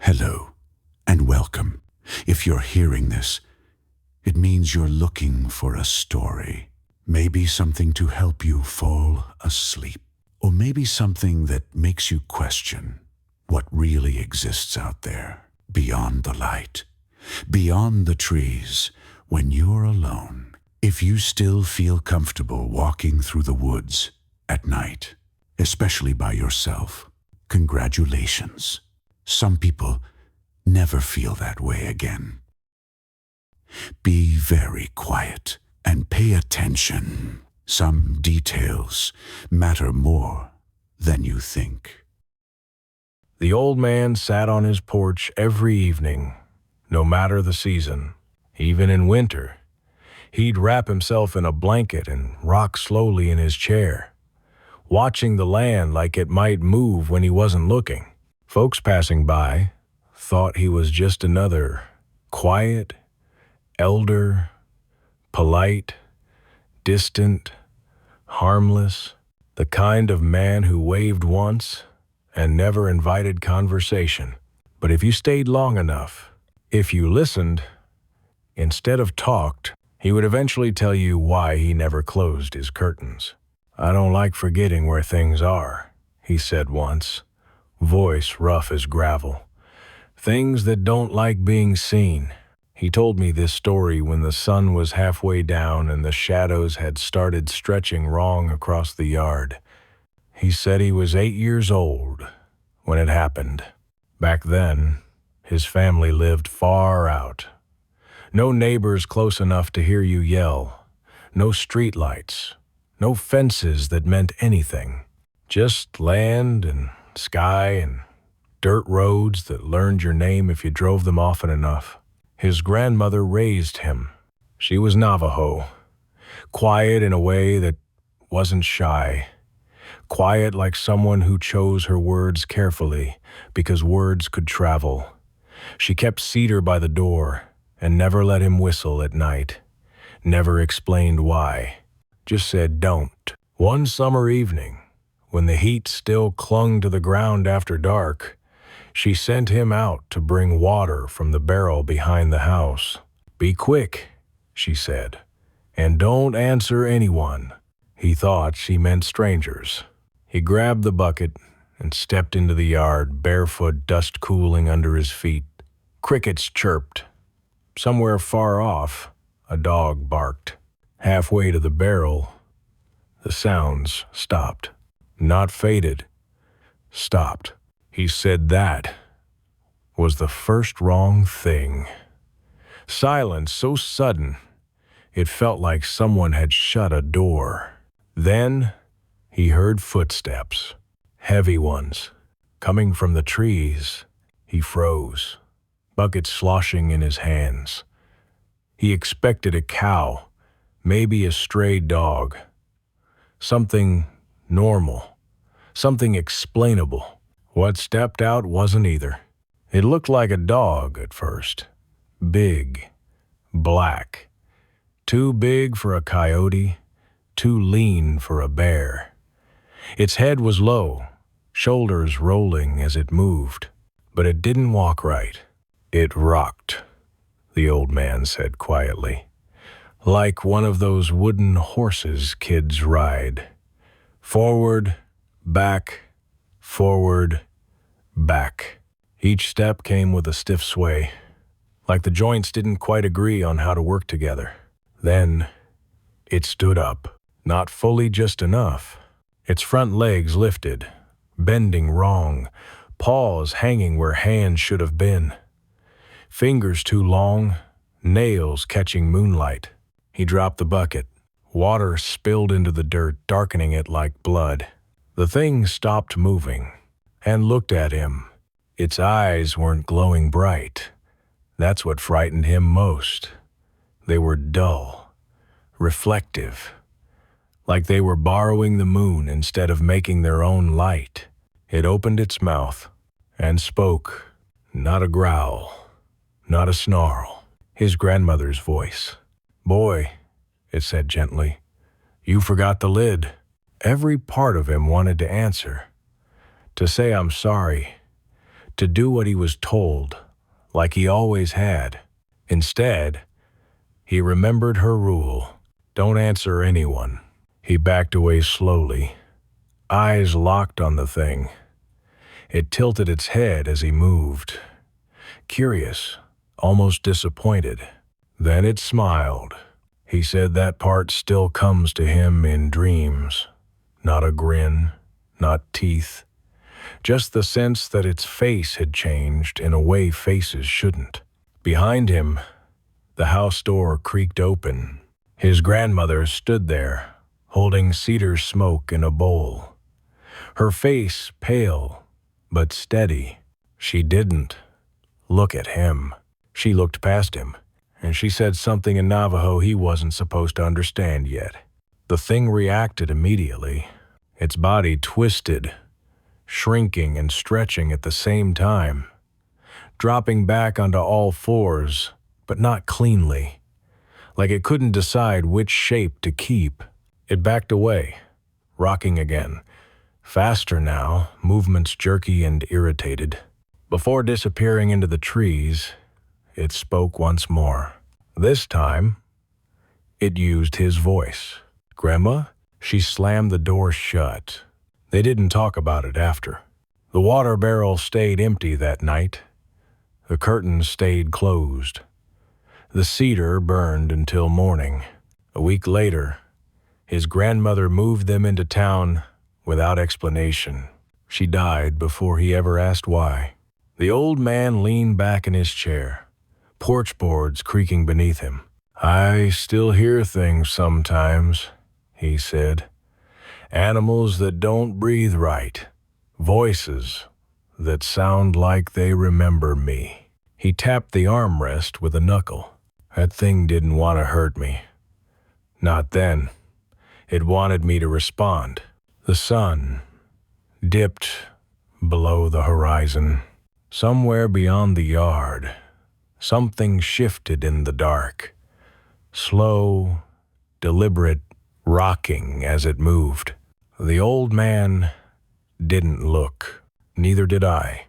Hello, and welcome. If you're hearing this, it means you're looking for a story. Maybe something to help you fall asleep. Or maybe something that makes you question what really exists out there, beyond the light, beyond the trees, when you're alone. If you still feel comfortable walking through the woods at night, especially by yourself, congratulations. Some people never feel that way again. Be very quiet and pay attention. Some details matter more than you think. The old man sat on his porch every evening, no matter the season. Even in winter, he'd wrap himself in a blanket and rock slowly in his chair, watching the land like it might move when he wasn't looking. Folks passing by thought he was just another quiet, elder, polite, distant, harmless, the kind of man who waved once and never invited conversation. But if you stayed long enough, if you listened, instead of talked, he would eventually tell you why he never closed his curtains. "I don't like forgetting where things are," he said once, voice rough as gravel. "Things that don't like being seen." He told me this story when the sun was halfway down and the shadows had started stretching wrong across the yard. He said he was 8 years old when it happened. Back then, his family lived far out. No neighbors close enough to hear you yell. No streetlights. No fences that meant anything. Just land and sky and dirt roads that learned your name if you drove them often enough. His grandmother raised him. She was Navajo, quiet in a way that wasn't shy, quiet like someone who chose her words carefully because words could travel. She kept Cedar by the door and never let him whistle at night, never explained why, just said don't. One summer evening, when the heat still clung to the ground after dark, she sent him out to bring water from the barrel behind the house. "Be quick," she said, "and don't answer anyone." He thought she meant strangers. He grabbed the bucket and stepped into the yard, barefoot, dust cooling under his feet. Crickets chirped. Somewhere far off, a dog barked. Halfway to the barrel, the sounds stopped. Not faded, stopped. He said that was the first wrong thing. Silence so sudden, it felt like someone had shut a door. Then he heard footsteps, heavy ones, coming from the trees. He froze, bucket sloshing in his hands. He expected a cow, maybe a stray dog. Something normal, something explainable. What stepped out wasn't either. It looked like a dog at first. Big, black. Too big for a coyote, too lean for a bear. Its head was low, shoulders rolling as it moved, but it didn't walk right. It rocked, the old man said quietly, like one of those wooden horses kids ride. Forward, back, forward, back. Each step came with a stiff sway, like the joints didn't quite agree on how to work together. Then it stood up, not fully just enough. Its front legs lifted, bending wrong, paws hanging where hands should have been. Fingers too long, nails catching moonlight. He dropped the bucket. Water spilled into the dirt, darkening it like blood. The thing stopped moving and looked at him. Its eyes weren't glowing bright. That's what frightened him most. They were dull, reflective, like they were borrowing the moon instead of making their own light. It opened its mouth and spoke, not a growl, not a snarl, his grandmother's voice. "Boy," it said gently, "you forgot the lid." Every part of him wanted to answer, to say I'm sorry, to do what he was told, like he always had. Instead, he remembered her rule: don't answer anyone. He backed away slowly, eyes locked on the thing. It tilted its head as he moved, curious, almost disappointed. Then it smiled. He said that part still comes to him in dreams. Not a grin, not teeth, just the sense that its face had changed in a way faces shouldn't. Behind him, the house door creaked open. His grandmother stood there, holding cedar smoke in a bowl. Her face pale, but steady. She didn't look at him. She looked past him, and she said something in Navajo he wasn't supposed to understand yet. The thing reacted immediately. Its body twisted, shrinking and stretching at the same time, dropping back onto all fours, but not cleanly, like it couldn't decide which shape to keep. It backed away, rocking again, faster now, movements jerky and irritated. Before disappearing into the trees, it spoke once more. This time, it used his voice. "Grandma?" She slammed the door shut. They didn't talk about it after. The water barrel stayed empty that night. The curtains stayed closed. The cedar burned until morning. A week later, his grandmother moved them into town without explanation. She died before he ever asked why. The old man leaned back in his chair, porch boards creaking beneath him. "I still hear things sometimes," he said. "Animals that don't breathe right. Voices that sound like they remember me." He tapped the armrest with a knuckle. "That thing didn't want to hurt me. Not then. It wanted me to respond." The sun dipped below the horizon. Somewhere beyond the yard, something shifted in the dark. Slow, deliberate rocking as it moved. The old man didn't look. Neither did I.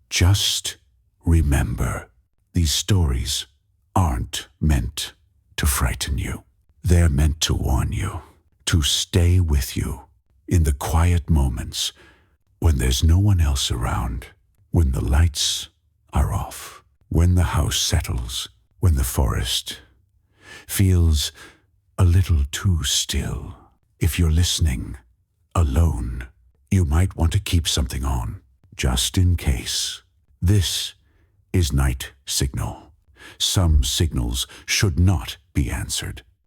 Just remember, these stories aren't meant to frighten you. They're meant to warn you, to stay with you in the quiet moments when there's no one else around, when the lights are off, when the house settles, when the forest feels a little too still. If you're listening alone, you might want to keep something on, just in case. This is Night Signal. Some signals should not be answered.